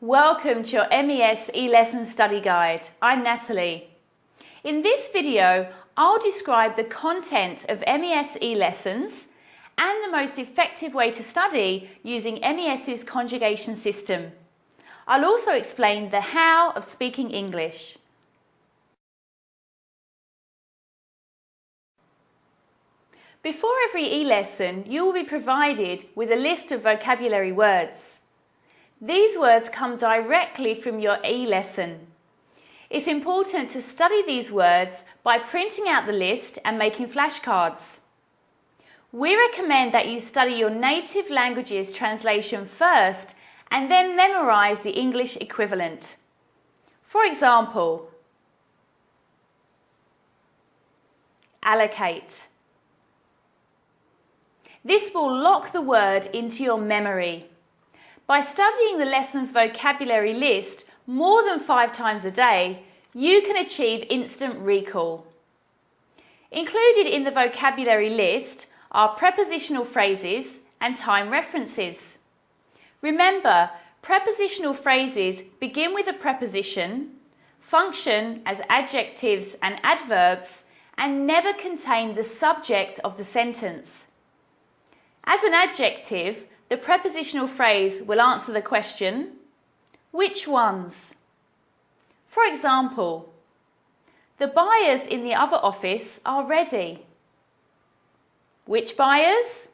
Welcome to your MES eLesson study guide. I'm Natalie. In this video, I'll describe the content of MES eLessons and the most effective way to study using MES's conjugation system. I'll also explain the how of speaking English. Before every eLesson, you will be provided with a list of vocabulary words. These words come directly from your eLesson. It's important to study these words by printing out the list and making flashcards. We recommend that you study your native language's translation first and then memorize the English equivalent. For example, allocate. This will lock the word into your memory. By studying the lesson's vocabulary list more than 5 times a day, you can achieve instant recall. Included in the vocabulary list are prepositional phrases and time references. Remember, prepositional phrases begin with a preposition, function as adjectives and adverbs, and never contain the subject of the sentence. As an adjective, the prepositional phrase will answer the question, which ones? For example, the buyers in the other office are ready. Which buyers?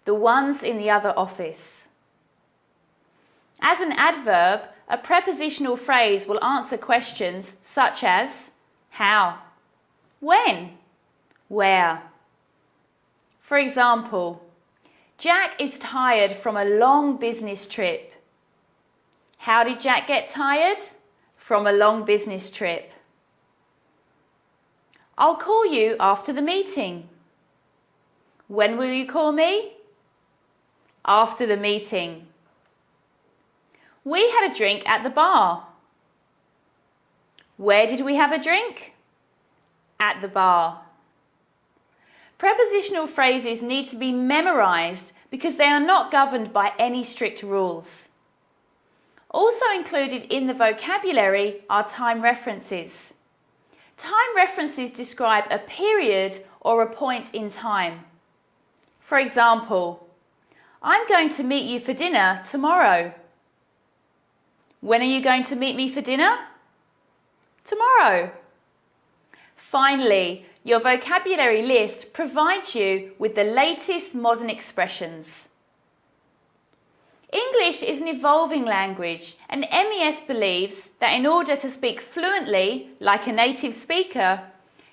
The ones in the other office. As an adverb, a prepositional phrase will answer questions such as how, when, where. For example, Jack is tired from a long business trip. How did Jack get tired? From a long business trip. I'll call you after the meeting. When will you call me? After the meeting. We had a drink at the bar. Where did we have a drink? At the bar. Prepositional phrases need to be memorized because they are not governed by any strict rules. Also included in the vocabulary are time references. Time references describe a period or a point in time. For example, I'm going to meet you for dinner tomorrow. When are you going to meet me for dinner? Tomorrow. Finally, your vocabulary list provides you with the latest modern expressions. English is an evolving language, and MES believes that in order to speak fluently, like a native speaker,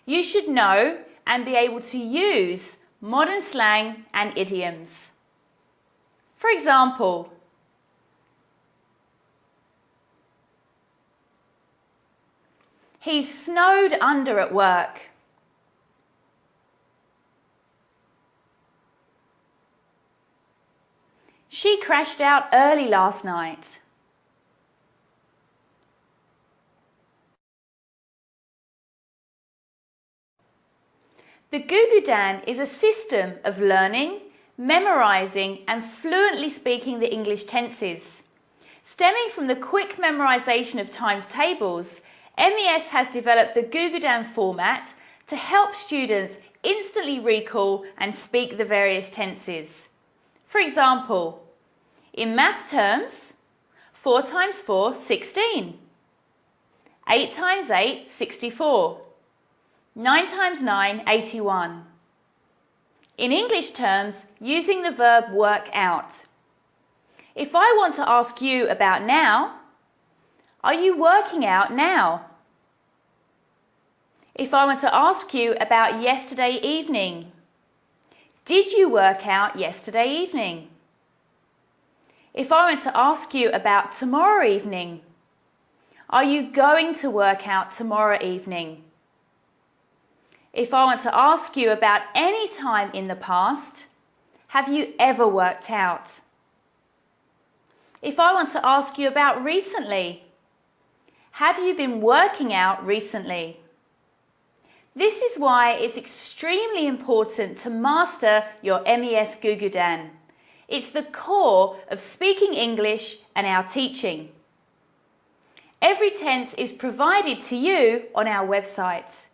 you should know and be able to use modern slang and idioms. For example, he's snowed under at work. She crashed out early last night. The Gugudan is a system of learning, memorizing, and fluently speaking the English tenses. Stemming from the quick memorization of times tables, MES has developed the Gugudan format to help students instantly recall and speak the various tenses. For example, in math terms, 4 times 4, 16. 8 times 8, 64. 9 times 9, 81. In English terms, using the verb work out. If I want to ask you about now, are you working out now? If I want to ask you about yesterday evening, did you work out yesterday evening? If I want to ask you about tomorrow evening, are you going to work out tomorrow evening? If I want to ask you about any time in the past, have you ever worked out? If I want to ask you about recently, have you been working out recently? This is why it's extremely important to master your MES Gugudan. It's the core of speaking English and our teaching. Every tense is provided to you on our website.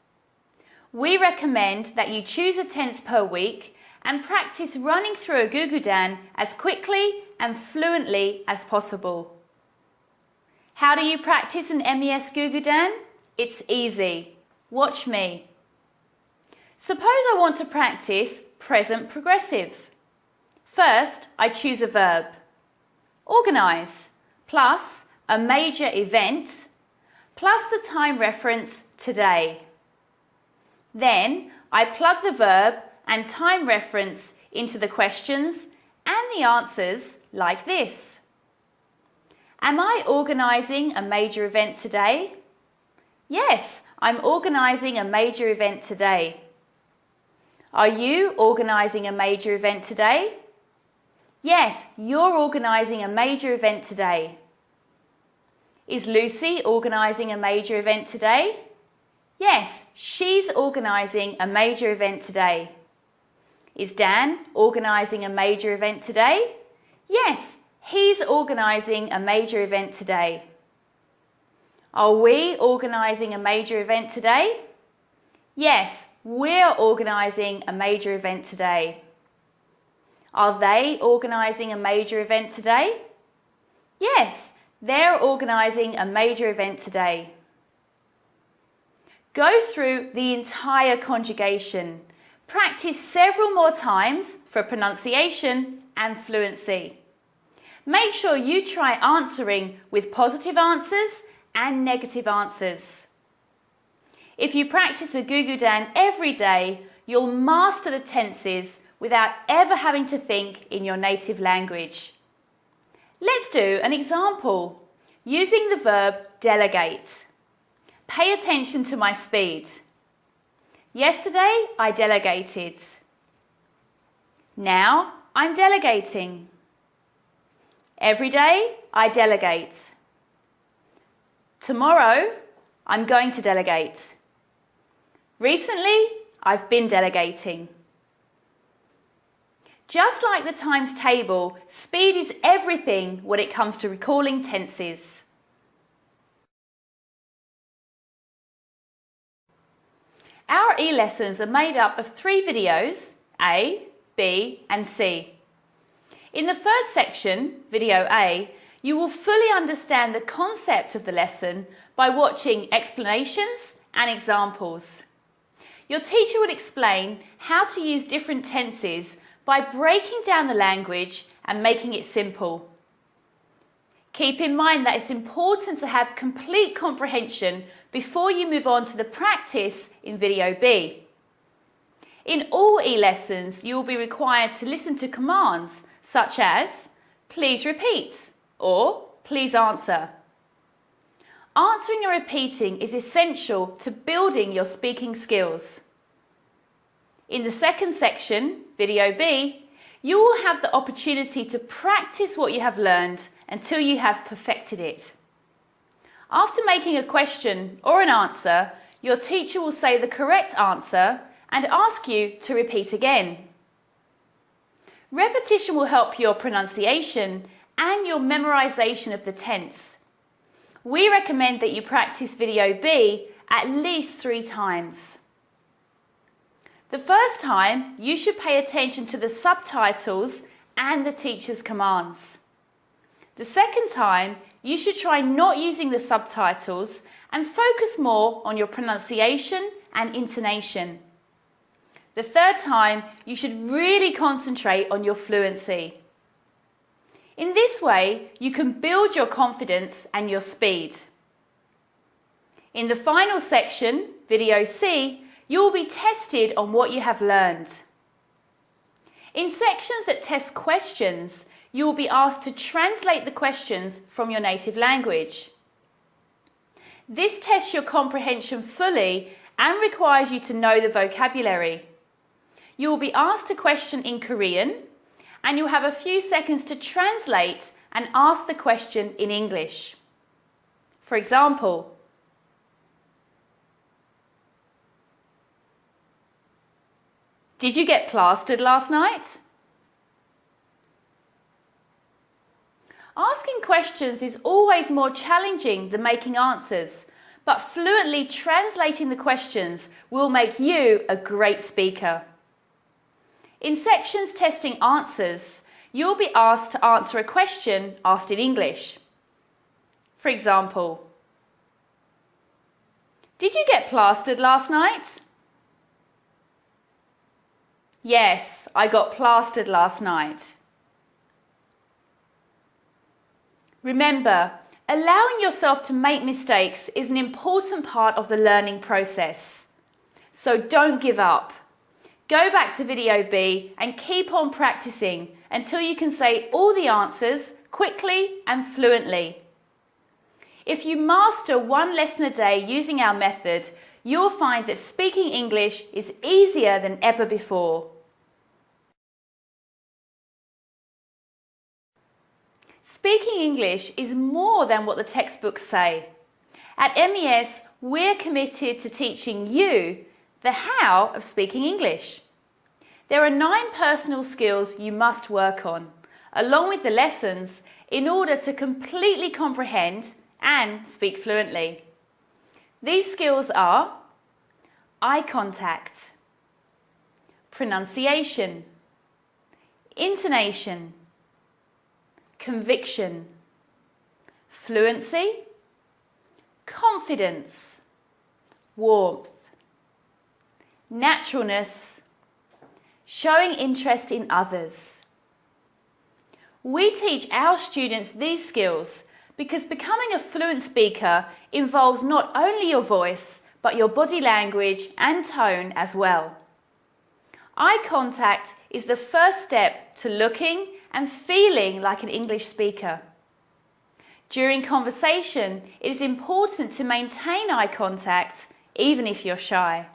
We recommend that you choose a tense per week and practice running through a gugudan as quickly and fluently as possible. How do you practice an MES gugudan? It's easy. Watch me. Suppose I want to practice present progressive. First, I choose a verb. Organise plus a major event plus the time reference today. Then I plug the verb and time reference into the questions and the answers like this. Am I organising a major event today? Yes, I'm organising a major event today. Are you organising a major event today? Yes, you're organising a major event today. Is Lucy organising a major event today? Yes, she's organising a major event today. Is Dan organising a major event today? Yes, he's organising a major event today. Are we organising a major event today? Yes, we're organising a major event today. Are they organising a major event today? Yes, they're organising a major event today. Go through the entire conjugation. Practice several more times for pronunciation and fluency. Make sure you try answering with positive answers and negative answers. If you practice a gugudan every day, you'll master the tenses without ever having to think in your native language. Let's do an example using the verb delegate. Pay attention to my speed. Yesterday I delegated. Now I'm delegating. Every day I delegate. Tomorrow I'm going to delegate. Recently I've been delegating. Just like the times table, speed is everything when it comes to recalling tenses. Our e-lessons are made up of 3 videos, A, B and C. In the first section, video A, you will fully understand the concept of the lesson by watching explanations and examples. Your teacher will explain how to use different tenses by breaking down the language and making it simple. Keep in mind that it's important to have complete comprehension before you move on to the practice in video B. In all e-lessons, you will be required to listen to commands such as please repeat or please answer. Answering and repeating is essential to building your speaking skills. In the second section, video B, you will have the opportunity to practice what you have learned until you have perfected it. After making a question or an answer, your teacher will say the correct answer and ask you to repeat again. Repetition will help your pronunciation and your memorization of the tense. We recommend that you practice video B at least 3 times. The first time, you should pay attention to the subtitles and the teacher's commands. The second time, you should try not using the subtitles and focus more on your pronunciation and intonation. The third time, you should really concentrate on your fluency. In this way, you can build your confidence and your speed. In the final section, video C, you will be tested on what you have learned. In sections that test questions, you will be asked to translate the questions from your native language. This tests your comprehension fully and requires you to know the vocabulary. You will be asked a question in Korean and you'll have a few seconds to translate and ask the question in English. For example, did you get plastered last night? Asking questions is always more challenging than making answers, but fluently translating the questions will make you a great speaker. In sections testing answers, you'll be asked to answer a question asked in English. For example, did you get plastered last night? Yes, I got plastered last night. Remember, allowing yourself to make mistakes is an important part of the learning process. So don't give up. Go back to video B and keep on practicing until you can say all the answers quickly and fluently. If you master one lesson a day using our method, you'll find that speaking English is easier than ever before. Speaking English is more than what the textbooks say. At MES, we're committed to teaching you the how of speaking English. There are 9 personal skills you must work on, along with the lessons, in order to completely comprehend and speak fluently. These skills are eye contact, pronunciation, intonation, conviction, fluency, confidence, warmth, naturalness, showing interest in others. We teach our students these skills because becoming a fluent speaker involves not only your voice, but your body language and tone as well. Eye contact is the first step to looking and feeling like an English speaker. During conversation, it is important to maintain eye contact, even if you're shy.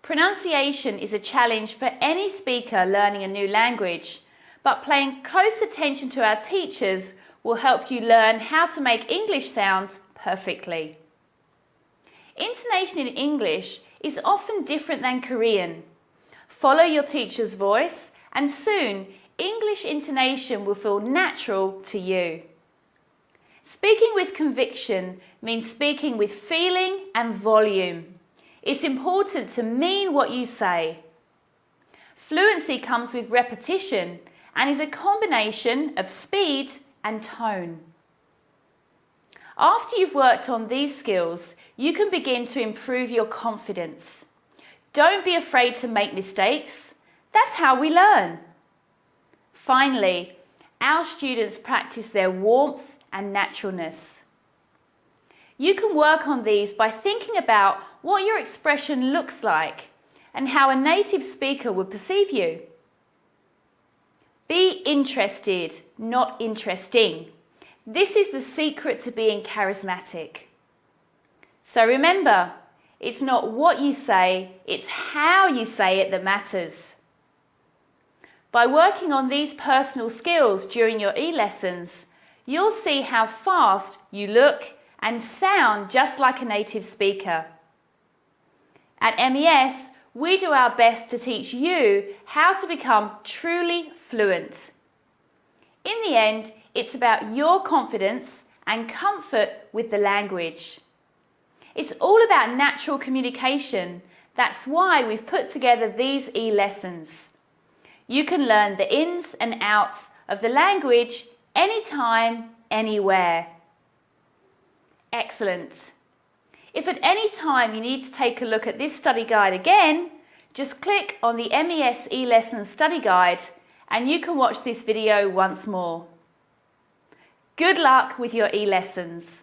Pronunciation is a challenge for any speaker learning a new language, but paying close attention to our teachers will help you learn how to make English sounds perfectly. Intonation in English is often different than Korean. Follow your teacher's voice and soon English intonation will feel natural to you. Speaking with conviction means speaking with feeling and volume. It's important to mean what you say. Fluency comes with repetition and is a combination of speed and tone. After you've worked on these skills, you can begin to improve your confidence. Don't be afraid to make mistakes. That's how we learn. Finally, our students practice their warmth and naturalness. You can work on these by thinking about what your expression looks like and how a native speaker would perceive you. Be interested, not interesting. This is the secret to being charismatic. So remember, it's not what you say, it's how you say it that matters. By working on these personal skills during your eLessons, you'll see how fast you look and sound just like a native speaker. At MES, we do our best to teach you how to become truly fluent. In the end, it's about your confidence and comfort with the language. It's all about natural communication. That's why we've put together these eLessons. You can learn the ins and outs of the language anytime, anywhere. Excellent. If at any time you need to take a look at this study guide again, just click on the MES eLessons study guide and you can watch this video once more. Good luck with your eLessons.